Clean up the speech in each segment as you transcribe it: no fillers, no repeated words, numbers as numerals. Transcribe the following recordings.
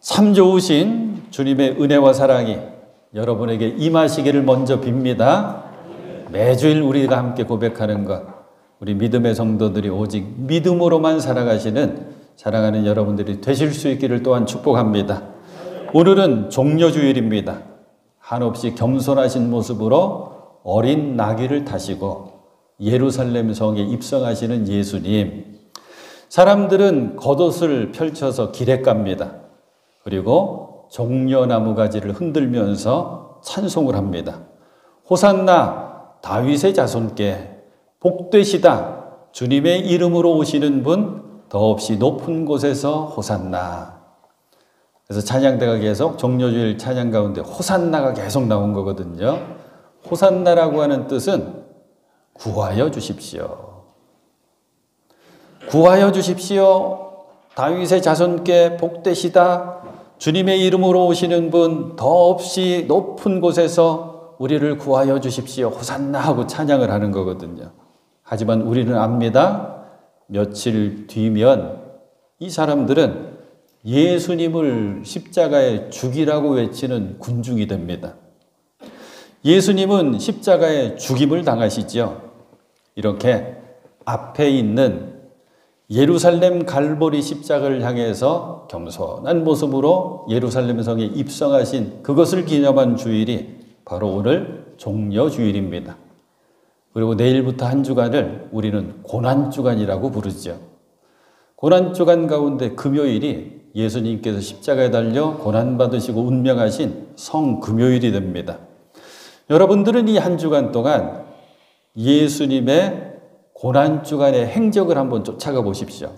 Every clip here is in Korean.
참 좋으신 주님의 은혜와 사랑이 여러분에게 임하시기를 먼저 빕니다. 매주일 우리가 함께 고백하는 것, 우리 믿음의 성도들이 오직 믿음으로만 살아가시는 사랑하는 여러분들이 되실 수 있기를 또한 축복합니다. 오늘은 종려주일입니다. 한없이 겸손하신 모습으로 어린 나귀를 타시고 예루살렘 성에 입성하시는 예수님. 사람들은 겉옷을 펼쳐서 길에 갑니다. 그리고 종려나무 가지를 흔들면서 찬송을 합니다. 호산나 다윗의 자손께 복되시다. 주님의 이름으로 오시는 분 더없이 높은 곳에서 호산나. 그래서 찬양대가 계속 종려주일 찬양 가운데 호산나가 계속 나온 거거든요. 호산나라고 하는 뜻은 구하여 주십시오. 구하여 주십시오. 다윗의 자손께 복되시다. 주님의 이름으로 오시는 분 더없이 높은 곳에서 우리를 구하여 주십시오. 호산나 하고 찬양을 하는 거거든요. 하지만 우리는 압니다. 며칠 뒤면 이 사람들은 예수님을 십자가에 죽이라고 외치는 군중이 됩니다. 예수님은 십자가에 죽임을 당하시죠. 이렇게 앞에 있는 예루살렘 갈보리 십자가를 향해서 겸손한 모습으로 예루살렘 성에 입성하신 그것을 기념한 주일이 바로 오늘 종려주일입니다. 그리고 내일부터 한 주간을 우리는 고난주간이라고 부르죠. 고난주간 가운데 금요일이 예수님께서 십자가에 달려 고난받으시고 운명하신 성금요일이 됩니다. 여러분들은 이 한 주간 동안 예수님의 고난주간의 행적을 한번 쫓아가 보십시오.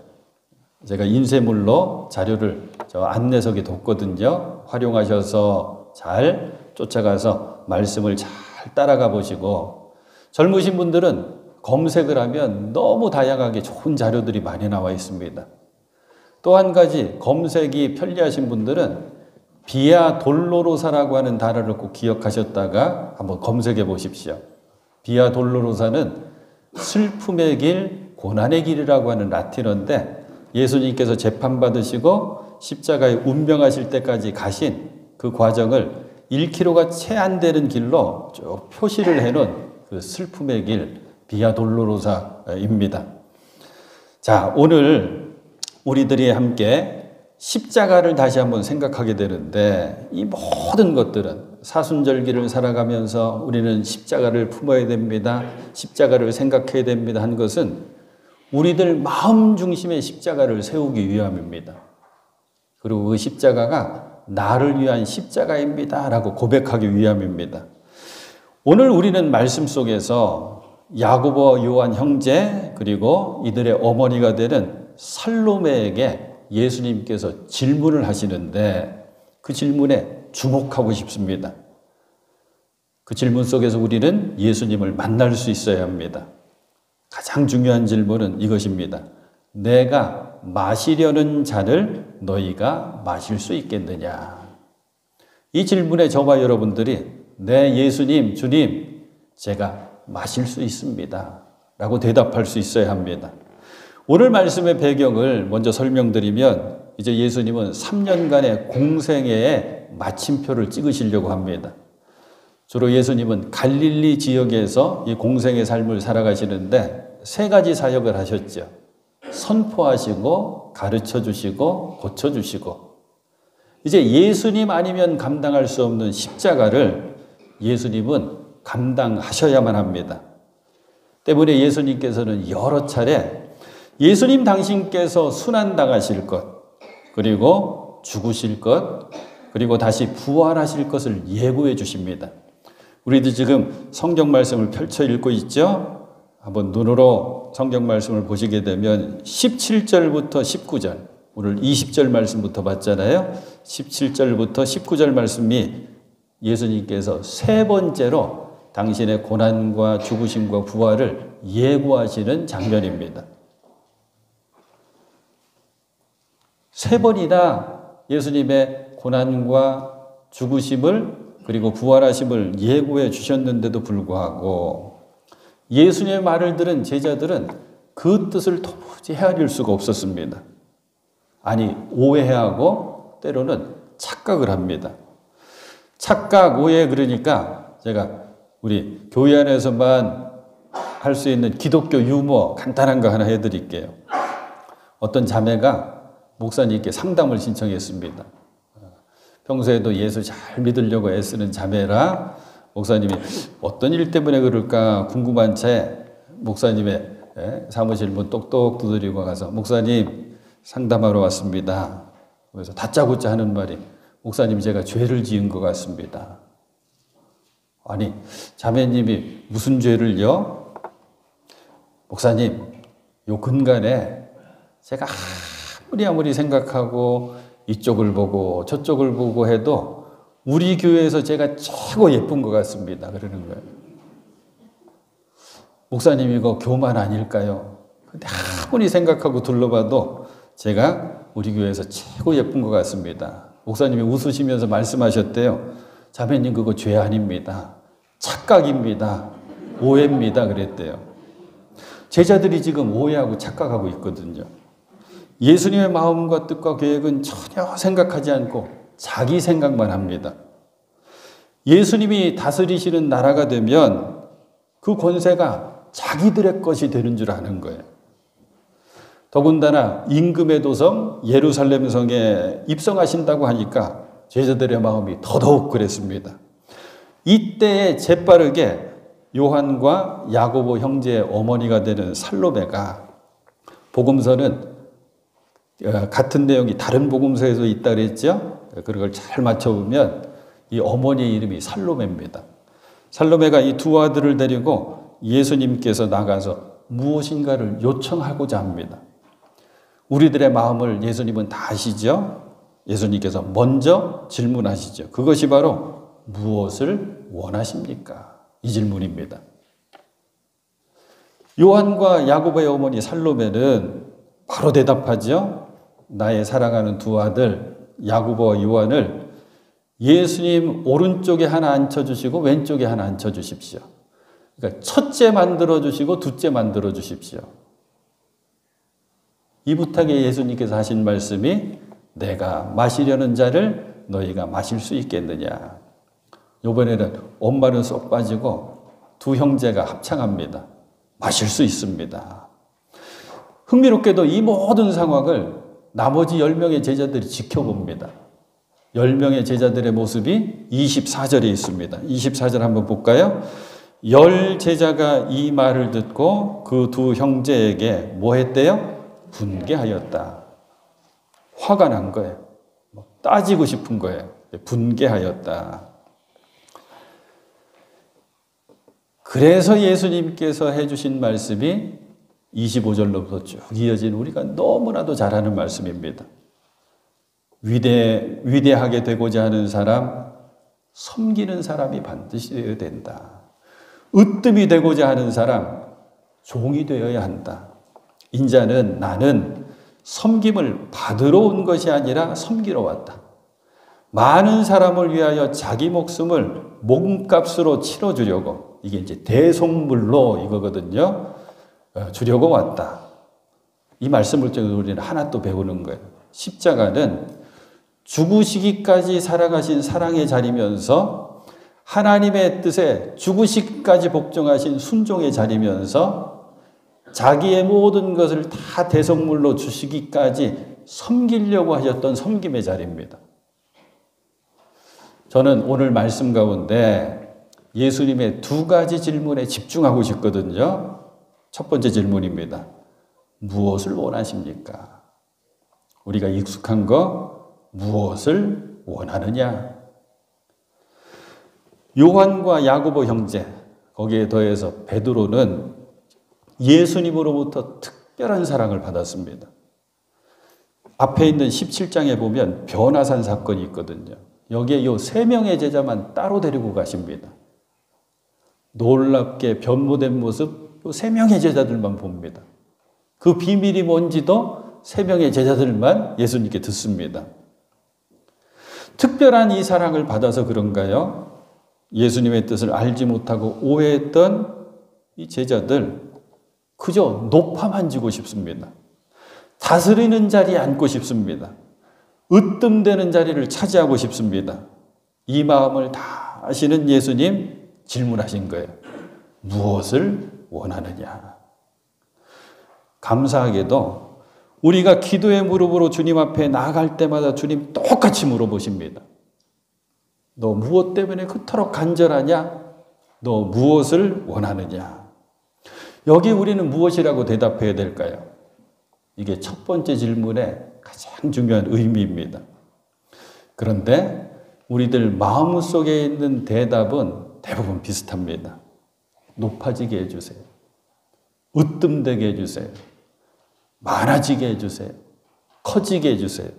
제가 인쇄물로 자료를 저 안내석에 뒀거든요. 활용하셔서 잘 쫓아가서 말씀을 잘 따라가 보시고, 젊으신 분들은 검색을 하면 너무 다양하게 좋은 자료들이 많이 나와 있습니다. 또 한 가지 검색이 편리하신 분들은 비아 돌로로사라고 하는 단어를 꼭 기억하셨다가 한번 검색해 보십시오. 비아 돌로로사는 슬픔의 길, 고난의 길이라고 하는 라틴어인데 예수님께서 재판받으시고 십자가에 운명하실 때까지 가신 그 과정을 1km가 채 안 되는 길로 쭉 표시를 해놓은 그 슬픔의 길, 비아 돌로로사입니다. 자, 오늘 우리들이 함께 십자가를 다시 한번 생각하게 되는데, 이 모든 것들은 사순절기를 살아가면서 우리는 십자가를 품어야 됩니다. 십자가를 생각해야 됩니다. 한 것은 우리들 마음 중심의 십자가를 세우기 위함입니다. 그리고 그 십자가가 나를 위한 십자가입니다. 라고 고백하기 위함입니다. 오늘 우리는 말씀 속에서 야고보 요한 형제 그리고 이들의 어머니가 되는 살로메에게 예수님께서 질문을 하시는데 그 질문에 주목하고 싶습니다. 그 질문 속에서 우리는 예수님을 만날 수 있어야 합니다. 가장 중요한 질문은 이것입니다. 내가 마시려는 잔을 너희가 마실 수 있겠느냐? 이 질문에 저와 여러분들이 네, 예수님, 주님, 제가 마실 수 있습니다. 라고 대답할 수 있어야 합니다. 오늘 말씀의 배경을 먼저 설명드리면 이제 예수님은 3년간의 공생애에 마침표를 찍으시려고 합니다. 주로 예수님은 갈릴리 지역에서 이 공생의 삶을 살아가시는데 3가지 사역을 하셨죠. 선포하시고 가르쳐주시고 고쳐주시고, 이제 예수님 아니면 감당할 수 없는 십자가를 예수님은 감당하셔야만 합니다. 때문에 예수님께서는 여러 차례 예수님 당신께서 순환당하실 것, 그리고 죽으실 것, 그리고 다시 부활하실 것을 예고해 주십니다. 우리도 지금 성경 말씀을 펼쳐 읽고 있죠? 한번 눈으로 성경 말씀을 보시게 되면 17절부터 19절, 오늘 20절 말씀부터 봤잖아요. 17절부터 19절 말씀이 예수님께서 3번째로 당신의 고난과 죽으심과 부활을 예고하시는 장면입니다. 3번이나 예수님의 고난과 죽으심을 그리고 부활하심을 예고해 주셨는데도 불구하고 예수님의 말을 들은 제자들은 그 뜻을 도무지 헤아릴 수가 없었습니다. 아니, 오해하고 때로는 착각을 합니다. 착각, 오해, 그러니까 제가 우리 교회 안에서만 할 수 있는 기독교 유머 간단한 거 하나 해드릴게요. 어떤 자매가 목사님께 상담을 신청했습니다. 평소에도 예수 잘 믿으려고 애쓰는 자매라 목사님이 어떤 일 때문에 그럴까 궁금한 채 목사님의 사무실 문 똑똑 두드리고 가서 목사님 상담하러 왔습니다. 그래서 다짜고짜 하는 말이 목사님 제가 죄를 지은 것 같습니다. 아니 자매님이 무슨 죄를요? 목사님 요 근간에 제가 아무리 생각하고 이쪽을 보고 저쪽을 보고 해도 우리 교회에서 제가 최고 예쁜 것 같습니다. 그러는 거예요. 목사님 이거 교만 아닐까요? 근데 아무리 생각하고 둘러봐도 제가 우리 교회에서 최고 예쁜 것 같습니다. 목사님이 웃으시면서 말씀하셨대요. 자매님 그거 죄 아닙니다. 착각입니다. 오해입니다. 그랬대요. 제자들이 지금 오해하고 착각하고 있거든요. 예수님의 마음과 뜻과 계획은 전혀 생각하지 않고 자기 생각만 합니다. 예수님이 다스리시는 나라가 되면 그 권세가 자기들의 것이 되는 줄 아는 거예요. 더군다나 임금의 도성 예루살렘 성에 입성하신다고 하니까 제자들의 마음이 더더욱 그랬습니다. 이때에 재빠르게 요한과 야고보 형제의 어머니가 되는 살로메가 복음서는 같은 내용이 다른 복음서에도 있다 그랬죠. 그걸 잘 맞춰보면 이 어머니의 이름이 살로메입니다. 살로메가 이 두 아들을 데리고 예수님께서 나가서 무엇인가를 요청하고자 합니다. 우리들의 마음을 예수님은 다 아시죠? 예수님께서 먼저 질문하시죠. 그것이 바로 무엇을 원하십니까? 이 질문입니다. 요한과 야고보의 어머니 살로메는 바로 대답하죠. 나의 사랑하는 두 아들 야고보와 요한을 예수님 오른쪽에 하나 앉혀주시고 왼쪽에 하나 앉혀주십시오. 그러니까 첫째 만들어주시고 둘째 만들어주십시오. 이 부탁에 예수님께서 하신 말씀이 내가 마시려는 자를 너희가 마실 수 있겠느냐. 이번에는 엄마는 쏙 빠지고 두 형제가 합창합니다. 마실 수 있습니다. 흥미롭게도 이 모든 상황을 나머지 10명의 제자들이 지켜봅니다. 10명의 제자들의 모습이 24절에 있습니다. 24절 한번 볼까요? 10 제자가 이 말을 듣고 그 두 형제에게 뭐 했대요? 분개하였다. 화가 난 거예요. 따지고 싶은 거예요. 분개하였다. 그래서 예수님께서 해주신 말씀이 25절로부터 쭉 이어진 우리가 너무나도 잘 아는 말씀입니다. 위대하게 되고자 하는 사람, 섬기는 사람이 반드시 되어야 된다. 으뜸이 되고자 하는 사람, 종이 되어야 한다. 인자는 나는 섬김을 받으러 온 것이 아니라 섬기러 왔다. 많은 사람을 위하여 자기 목숨을 몸값으로 치러주려고, 이게 이제 대속물로 이거거든요. 주려고 왔다. 이 말씀을 통해서 우리는 하나 또 배우는 거예요. 십자가는 죽으시기까지 살아가신 사랑의 자리면서 하나님의 뜻에 죽으시기까지 복종하신 순종의 자리면서 자기의 모든 것을 다 대속물로 주시기까지 섬기려고 하셨던 섬김의 자리입니다. 저는 오늘 말씀 가운데 예수님의 두 가지 질문에 집중하고 싶거든요. 첫 번째 질문입니다. 무엇을 원하십니까? 우리가 익숙한 거 무엇을 원하느냐? 요한과 야고보 형제, 거기에 더해서 베드로는 예수님으로부터 특별한 사랑을 받았습니다. 앞에 있는 17장에 보면 변화산 사건이 있거든요. 여기에 요 3명의 제자만 따로 데리고 가십니다. 놀랍게 변모된 모습 요 3명의 제자들만 봅니다. 그 비밀이 뭔지도 3명의 제자들만 예수님께 듣습니다. 특별한 이 사랑을 받아서 그런가요? 예수님의 뜻을 알지 못하고 오해했던 이 제자들 그저 높아 만지고 싶습니다. 다스리는 자리에 앉고 싶습니다. 으뜸되는 자리를 차지하고 싶습니다. 이 마음을 다 아시는 예수님 질문하신 거예요. 무엇을 원하느냐? 감사하게도 우리가 기도의 무릎으로 주님 앞에 나아갈 때마다 주님 똑같이 물어보십니다. 너 무엇 때문에 그토록 간절하냐? 너 무엇을 원하느냐? 여기 우리는 무엇이라고 대답해야 될까요? 이게 첫 번째 질문의 가장 중요한 의미입니다. 그런데 우리들 마음속에 있는 대답은 대부분 비슷합니다. 높아지게 해주세요. 으뜸되게 해주세요. 많아지게 해주세요. 커지게 해주세요.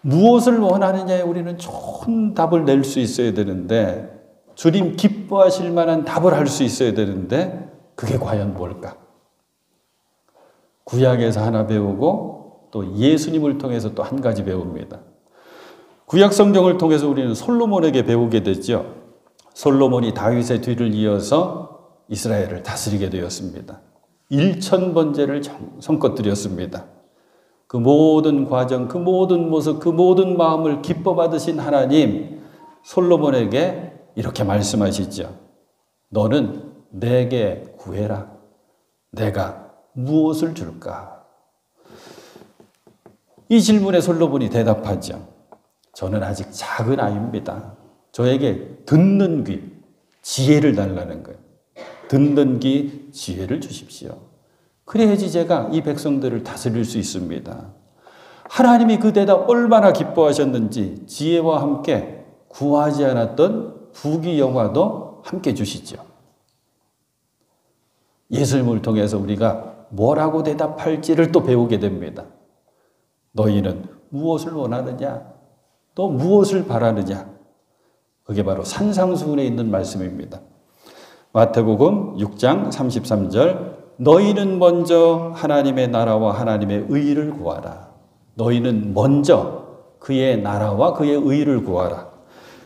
무엇을 원하느냐에 우리는 좋은 답을 낼 수 있어야 되는데, 주님 기뻐하실 만한 답을 할 수 있어야 되는데, 그게 과연 뭘까? 구약에서 하나 배우고 또 예수님을 통해서 또 한 가지 배웁니다. 구약 성경을 통해서 우리는 솔로몬에게 배우게 되죠. 솔로몬이 다윗의 뒤를 이어서 이스라엘을 다스리게 되었습니다. 1000번제를 성껏 드렸습니다. 그 모든 과정, 그 모든 모습, 그 모든 마음을 기뻐 받으신 하나님, 솔로몬에게 이렇게 말씀하시죠. 너는 내게 구해라. 내가 무엇을 줄까? 이 질문에 솔로몬이 대답하죠. 저는 아직 작은 아이입니다. 저에게 듣는 귀, 지혜를 달라는 거예요. 듣는 귀, 지혜를 주십시오. 그래야지 제가 이 백성들을 다스릴 수 있습니다. 하나님이 그 대답 얼마나 기뻐하셨는지 지혜와 함께 구하지 않았던 부귀영화도 함께 주시죠. 예수님을 통해서 우리가 뭐라고 대답할지를 또 배우게 됩니다. 너희는 무엇을 원하느냐? 또 무엇을 바라느냐? 그게 바로 산상수훈에 있는 말씀입니다. 마태복음 6장 33절 너희는 먼저 하나님의 나라와 하나님의 의를 구하라. 너희는 먼저 그의 나라와 그의 의를 구하라.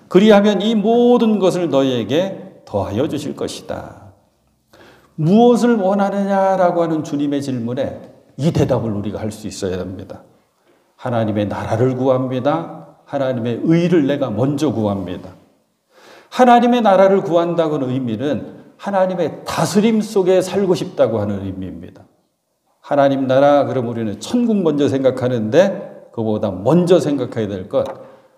그리하면 이 모든 것을 너희에게 더하여 주실 것이다. 무엇을 원하느냐라고 하는 주님의 질문에 이 대답을 우리가 할 수 있어야 합니다. 하나님의 나라를 구합니다. 하나님의 의를 내가 먼저 구합니다. 하나님의 나라를 구한다고는 의미는 하나님의 다스림 속에 살고 싶다고 하는 의미입니다. 하나님 나라 그럼 우리는 천국 먼저 생각하는데 그보다 먼저 생각해야 될 것,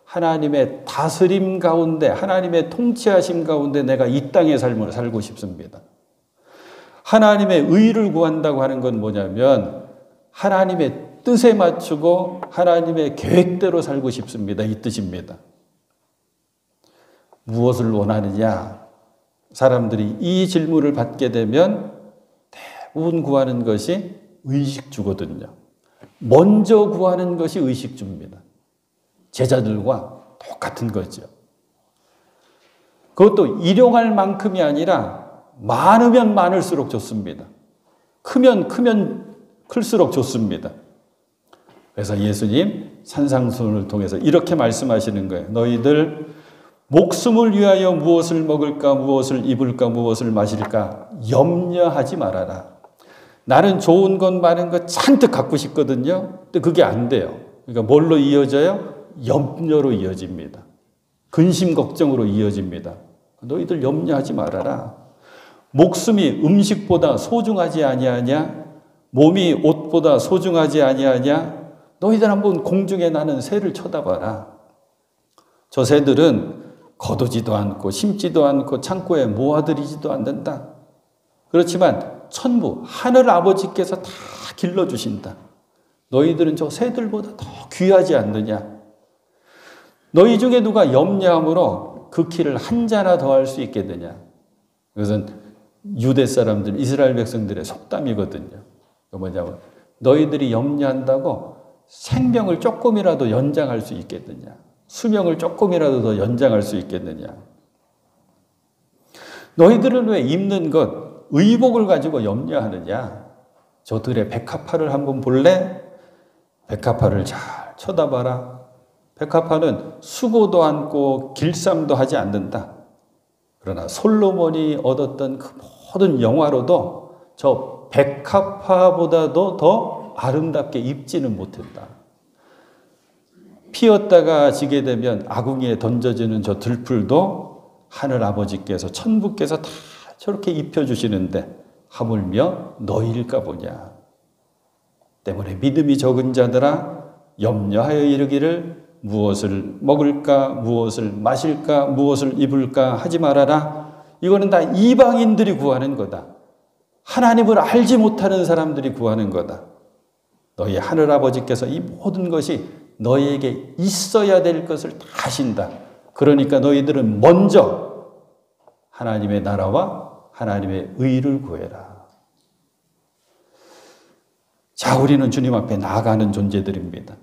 하나님의 다스림 가운데, 하나님의 통치하심 가운데 내가 이 땅의 삶을 살고 싶습니다. 하나님의 의를 구한다고 하는 건 뭐냐면 하나님의 뜻에 맞추고 하나님의 계획대로 살고 싶습니다. 이 뜻입니다. 무엇을 원하느냐? 사람들이 이 질문을 받게 되면 대부분 구하는 것이 의식주거든요. 먼저 구하는 것이 의식주입니다. 제자들과 똑같은 거죠. 그것도 일용할 만큼이 아니라 많으면 많을수록 좋습니다. 크면 클수록 좋습니다. 그래서 예수님 산상수훈을 통해서 이렇게 말씀하시는 거예요. 너희들 목숨을 위하여 무엇을 먹을까, 무엇을 입을까, 무엇을 마실까 염려하지 말아라. 나는 좋은 것 많은 것 잔뜩 갖고 싶거든요. 근데 그게 안 돼요. 그러니까 뭘로 이어져요? 염려로 이어집니다. 근심 걱정으로 이어집니다. 너희들 염려하지 말아라. 목숨이 음식보다 소중하지 아니하냐? 몸이 옷보다 소중하지 아니하냐? 너희들 한번 공중에 나는 새를 쳐다봐라. 저 새들은 거두지도 않고 심지도 않고 창고에 모아들이지도 않는다. 그렇지만 천부 하늘 아버지께서 다 길러주신다. 너희들은 저 새들보다 더 귀하지 않느냐? 너희 중에 누가 염려함으로 그 키를 한 자나 더 할 수 있게 되냐? 그것은 유대 사람들, 이스라엘 백성들의 속담이거든요. 그 뭐냐면 너희들이 염려한다고 생명을 조금이라도 연장할 수 있겠느냐? 수명을 조금이라도 더 연장할 수 있겠느냐? 너희들은 왜 입는 것, 의복을 가지고 염려하느냐? 저들의 백합화를 한번 볼래? 백합화를 잘 쳐다봐라. 백합화는 수고도 않고 길쌈도 하지 않는다. 그러나 솔로몬이 얻었던 그 모든 영화로도 저 백합화보다도 더 아름답게 입지는 못한다. 피었다가 지게 되면 아궁이에 던져지는 저 들풀도 하늘 아버지께서 천부께서 다 저렇게 입혀주시는데 하물며 너희일까 보냐. 때문에 믿음이 적은 자들아 염려하여 이르기를 무엇을 먹을까 무엇을 마실까 무엇을 입을까 하지 말아라. 이거는 다 이방인들이 구하는 거다. 하나님을 알지 못하는 사람들이 구하는 거다. 너희 하늘아버지께서 이 모든 것이 너희에게 있어야 될 것을 다 하신다. 그러니까 너희들은 먼저 하나님의 나라와 하나님의 의를 구해라. 자, 우리는 주님 앞에 나아가는 존재들입니다.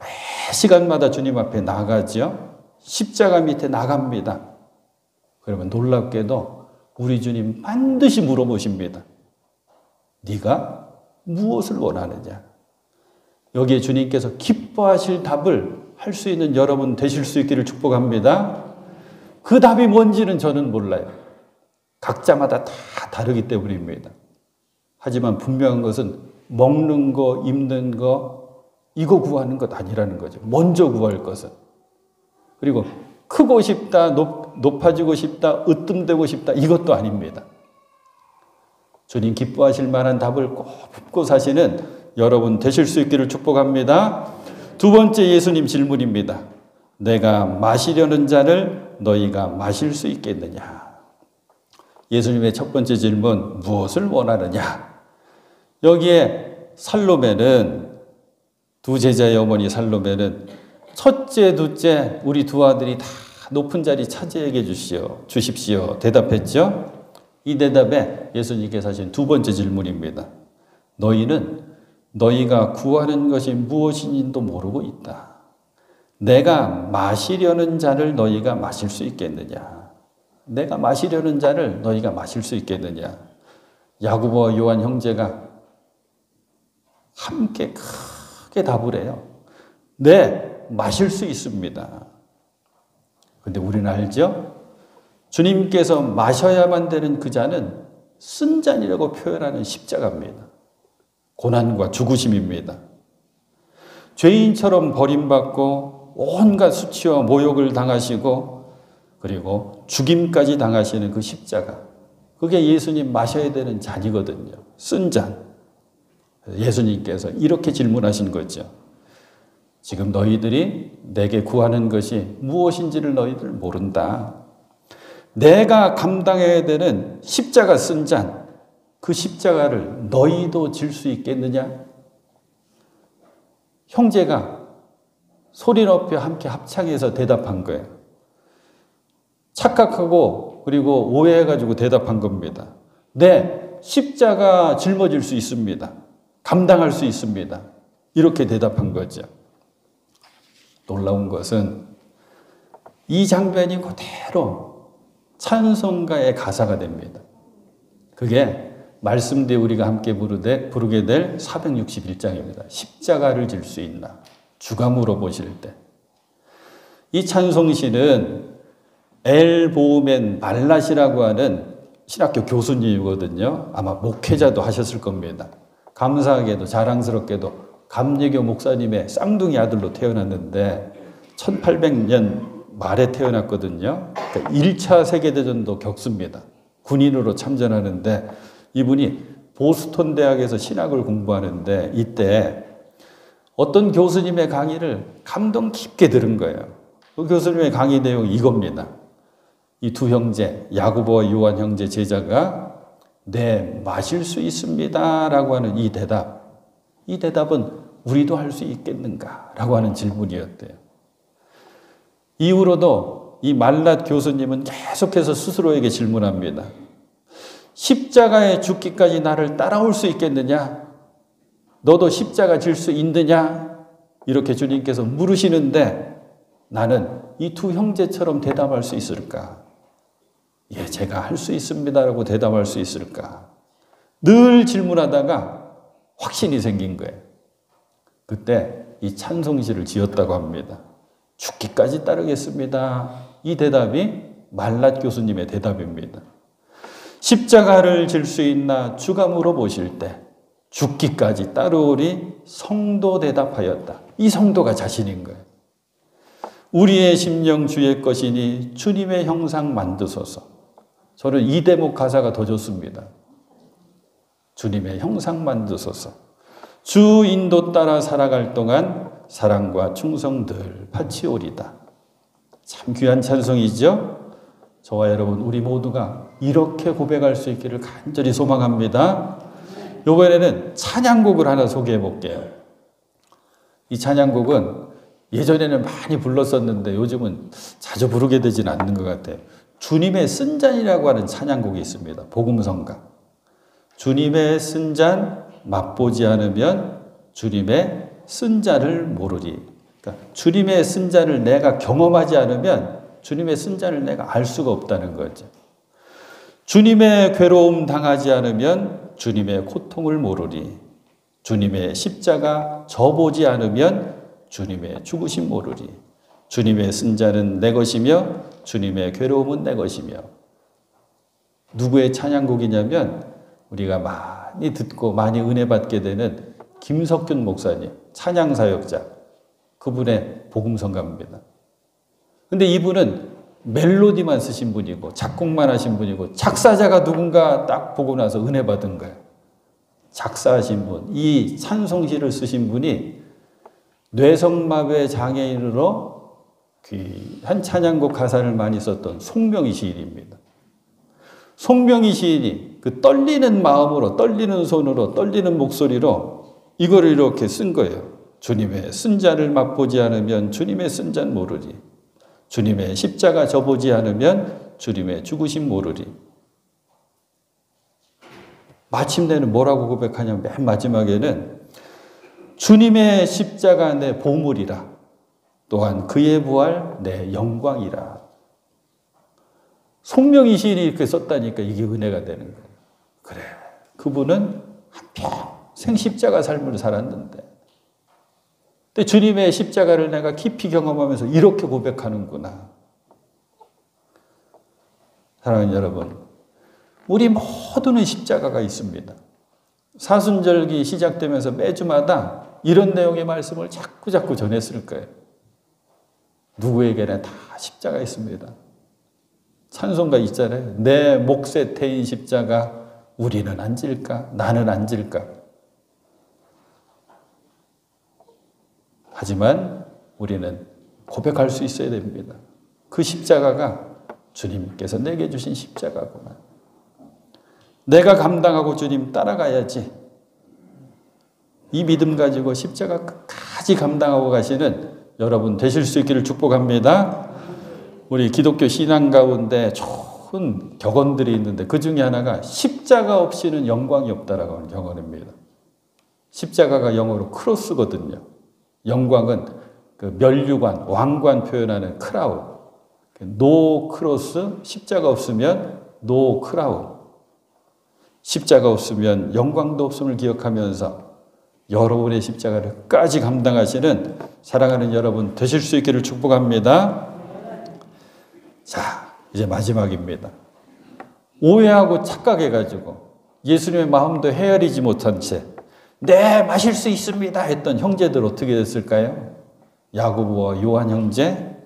매 시간마다 주님 앞에 나가죠. 십자가 밑에 나갑니다. 그러면 놀랍게도 우리 주님 반드시 물어보십니다. 네가 무엇을 원하느냐? 여기에 주님께서 기뻐하실 답을 할 수 있는 여러분 되실 수 있기를 축복합니다. 그 답이 뭔지는 저는 몰라요. 각자마다 다 다르기 때문입니다. 하지만 분명한 것은 먹는 거, 입는 거, 이거 구하는 것 아니라는 거죠. 먼저 구할 것은. 그리고 크고 싶다, 높아지고 싶다, 으뜸되고 싶다, 이것도 아닙니다. 주님 기뻐하실 만한 답을 꼭 품고 사시는 여러분 되실 수 있기를 축복합니다. 두 번째 예수님 질문입니다. 내가 마시려는 잔을 너희가 마실 수 있겠느냐? 예수님의 첫 번째 질문, 무엇을 원하느냐? 여기에 살로메는, 두 제자의 어머니 살로메는 첫째, 둘째 우리 두 아들이 다 높은 자리 차지하게 주십시오. 대답했죠. 이 대답에 예수님께서 하신 두 번째 질문입니다. 너희는 너희가 구하는 것이 무엇인지도 모르고 있다. 내가 마시려는 잔을 너희가 마실 수 있겠느냐? 내가 마시려는 잔을 너희가 마실 수 있겠느냐? 야고보와 요한 형제가 함께 크게 답을 해요. 네, 마실 수 있습니다. 근데 우리는 알죠? 주님께서 마셔야만 되는 그 잔은 쓴 잔이라고 표현하는 십자가입니다. 고난과 죽으심입니다. 죄인처럼 버림받고 온갖 수치와 모욕을 당하시고 그리고 죽임까지 당하시는 그 십자가. 그게 예수님 마셔야 되는 잔이거든요. 쓴 잔. 예수님께서 이렇게 질문하신 거죠. 지금 너희들이 내게 구하는 것이 무엇인지를 너희들 모른다. 내가 감당해야 되는 십자가 쓴 잔, 그 십자가를 너희도 질 수 있겠느냐? 형제가 소리 높여 함께 합창해서 대답한 거예요. 착각하고 그리고 오해해가지고 대답한 겁니다. 네, 십자가 짊어질 수 있습니다. 감당할 수 있습니다. 이렇게 대답한 거죠. 놀라운 것은 이 장면이 그대로 찬송가의 가사가 됩니다. 그게 말씀 뒤에 우리가 함께 부르게 될 461장입니다. 십자가를 질 수 있나? 주가 물어보실 때. 이 찬송시는 엘보우멘 발랏이라고 하는 신학교 교수님이거든요. 아마 목회자도 하셨을 겁니다. 감사하게도 자랑스럽게도 감리교 목사님의 쌍둥이 아들로 태어났는데 1800년 말에 태어났거든요. 그러니까 1차 세계대전도 겪습니다. 군인으로 참전하는데 이분이 보스턴 대학에서 신학을 공부하는데 이때 어떤 교수님의 강의를 감동 깊게 들은 거예요. 그 교수님의 강의 내용이 이겁니다. 이 두 형제, 야고보와 요한 형제 제자가 네, 마실 수 있습니다 라고 하는 이 대답. 이 대답은 우리도 할 수 있겠는가? 라고 하는 질문이었대요. 이후로도 이 말랏 교수님은 계속해서 스스로에게 질문합니다. 십자가에 죽기까지 나를 따라올 수 있겠느냐? 너도 십자가 질 수 있느냐? 이렇게 주님께서 물으시는데 나는 이 두 형제처럼 대답할 수 있을까? 예, 제가 할 수 있습니다라고 대답할 수 있을까? 늘 질문하다가 확신이 생긴 거예요. 그때 이 찬송시를 지었다고 합니다. 죽기까지 따르겠습니다. 이 대답이 말랏 교수님의 대답입니다. 십자가를 질 수 있나 주가 물어보실 때 죽기까지 따르오리 성도 대답하였다. 이 성도가 자신인 거예요. 우리의 심령 주의 것이니 주님의 형상 만드소서. 저는 이 대목 가사가 더 좋습니다. 주님의 형상 만드소서. 주 인도 따라 살아갈 동안 사랑과 충성 늘 바치오리다. 참 귀한 찬송이죠? 저와 여러분 우리 모두가 이렇게 고백할 수 있기를 간절히 소망합니다. 이번에는 찬양곡을 하나 소개해 볼게요. 이 찬양곡은 예전에는 많이 불렀었는데 요즘은 자주 부르게 되진 않는 것 같아요. 주님의 쓴 잔이라고 하는 찬양곡이 있습니다. 복음성가. 주님의 쓴 잔 맛보지 않으면 주님의 쓴 잔을 모르리. 그러니까 주님의 쓴 잔을 내가 경험하지 않으면 주님의 쓴 잔을 내가 알 수가 없다는 거죠. 주님의 괴로움 당하지 않으면 주님의 고통을 모르리. 주님의 십자가 져보지 않으면 주님의 죽으심 모르리. 주님의 쓴 잔은 내 것이며 주님의 괴로움은 내 것이며. 누구의 찬양곡이냐면 우리가 많이 듣고 많이 은혜 받게 되는 김석균 목사님, 찬양사역자, 그분의 복음성가입니다. 근데 이분은 멜로디만 쓰신 분이고 작곡만 하신 분이고 작사자가 누군가 딱 보고 나서 은혜 받은 거예요. 작사하신 분, 이 찬송시를 쓰신 분이 뇌성마비 장애인으로 귀한 찬양곡 가사를 많이 썼던 송명희 시인입니다. 송명희 시인이 그 떨리는 마음으로, 떨리는 손으로, 떨리는 목소리로 이거를 이렇게 쓴 거예요. 주님의 쓴 잔을 맛보지 않으면 주님의 쓴 잔 모르리. 주님의 십자가 져보지 않으면 주님의 죽으심 모르리. 마침내는 뭐라고 고백하냐면 맨 마지막에는 주님의 십자가 내 보물이라. 또한 그의 부활 내 영광이라. 송명희 시인이 이렇게 썼다니까 이게 은혜가 되는 거예요. 그래, 그분은 한평생 십자가 삶을 살았는데 근데 주님의 십자가를 내가 깊이 경험하면서 이렇게 고백하는구나. 사랑하는 여러분, 우리 모두는 십자가가 있습니다. 사순절기 시작되면서 매주마다 이런 내용의 말씀을 자꾸 전했을 거예요. 누구에게나 다 십자가 있습니다. 찬송가 있잖아요. 내 몫에 태인 십자가 우리는 안 질까? 나는 안 질까? 하지만 우리는 고백할 수 있어야 됩니다. 그 십자가가 주님께서 내게 주신 십자가구나. 내가 감당하고 주님 따라가야지. 이 믿음 가지고 십자가 끝까지 감당하고 가시는 여러분 되실 수 있기를 축복합니다. 우리 기독교 신앙 가운데 좋은 격언들이 있는데 그 중에 하나가 십자가 없이는 영광이 없다라고 하는 격언입니다. 십자가가 영어로 크로스거든요. 영광은 그 면류관, 왕관 표현하는 크라운. 노 크로스, 십자가 없으면 노 크라운. 십자가 없으면 영광도 없음을 기억하면서 여러분의 십자가를 끝까지 감당하시는 사랑하는 여러분 되실 수 있기를 축복합니다. 자, 이제 마지막입니다. 오해하고 착각해가지고 예수님의 마음도 헤아리지 못한 채 네, 마실 수 있습니다 했던 형제들 어떻게 됐을까요? 야고보와 요한 형제,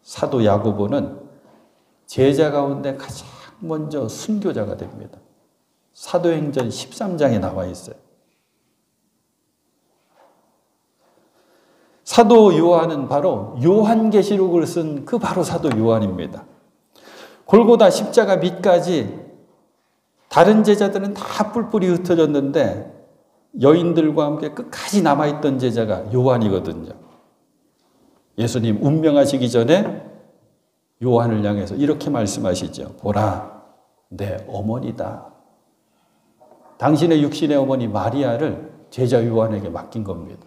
사도 야고보는 제자 가운데 가장 먼저 순교자가 됩니다. 사도행전 13장에 나와 있어요. 사도 요한은 바로 요한계시록을 쓴 그 바로 사도 요한입니다. 골고다 십자가 밑까지 다른 제자들은 다 뿔뿔이 흩어졌는데 여인들과 함께 끝까지 남아있던 제자가 요한이거든요. 예수님 운명하시기 전에 요한을 향해서 이렇게 말씀하시죠. 보라, 내 어머니다. 당신의 육신의 어머니 마리아를 제자 요한에게 맡긴 겁니다.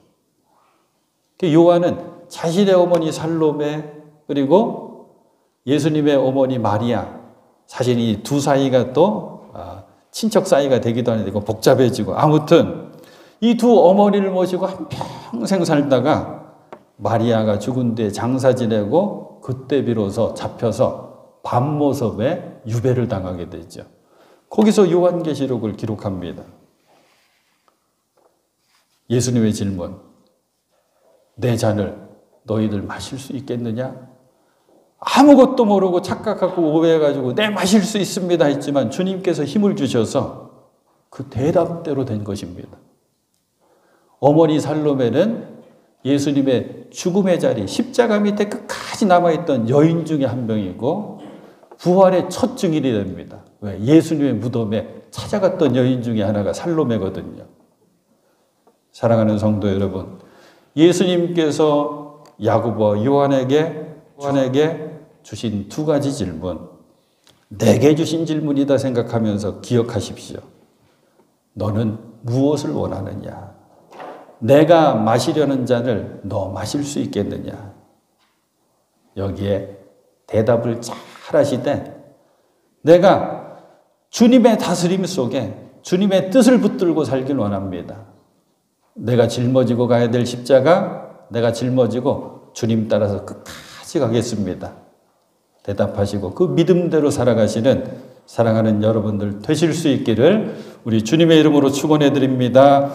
요한은 자신의 어머니 살로메 그리고 예수님의 어머니 마리아, 자신이 두 사이가 또 친척 사이가 되기도 하는데 이거 복잡해지고 아무튼 이 두 어머니를 모시고 한평생 살다가 마리아가 죽은 뒤에 장사 지내고 그때 비로소 잡혀서 밤모섬에 유배를 당하게 되죠. 거기서 요한계시록을 기록합니다. 예수님의 질문, 내 잔을 너희들 마실 수 있겠느냐? 아무것도 모르고 착각하고 오해해가지고 네 마실 수 있습니다 했지만 주님께서 힘을 주셔서 그 대답대로 된 것입니다. 어머니 살로메는 예수님의 죽음의 자리, 십자가 밑에 끝까지 남아있던 여인 중에 한 명이고 부활의 첫 증인이 됩니다. 왜? 예수님의 무덤에 찾아갔던 여인 중에 하나가 살로메거든요. 사랑하는 성도 여러분, 예수님께서 야고보, 요한에게 주신 두 가지 질문, 내게 주신 질문이다 생각하면서 기억하십시오. 너는 무엇을 원하느냐? 내가 마시려는 잔을 너 마실 수 있겠느냐? 여기에 대답을 잘 하시되 내가 주님의 다스림 속에 주님의 뜻을 붙들고 살길 원합니다. 내가 짊어지고 가야 될 십자가 내가 짊어지고 주님 따라서 끝까지 가겠습니다. 대답하시고 그 믿음대로 살아가시는 사랑하는 여러분들 되실 수 있기를 우리 주님의 이름으로 축원해 드립니다.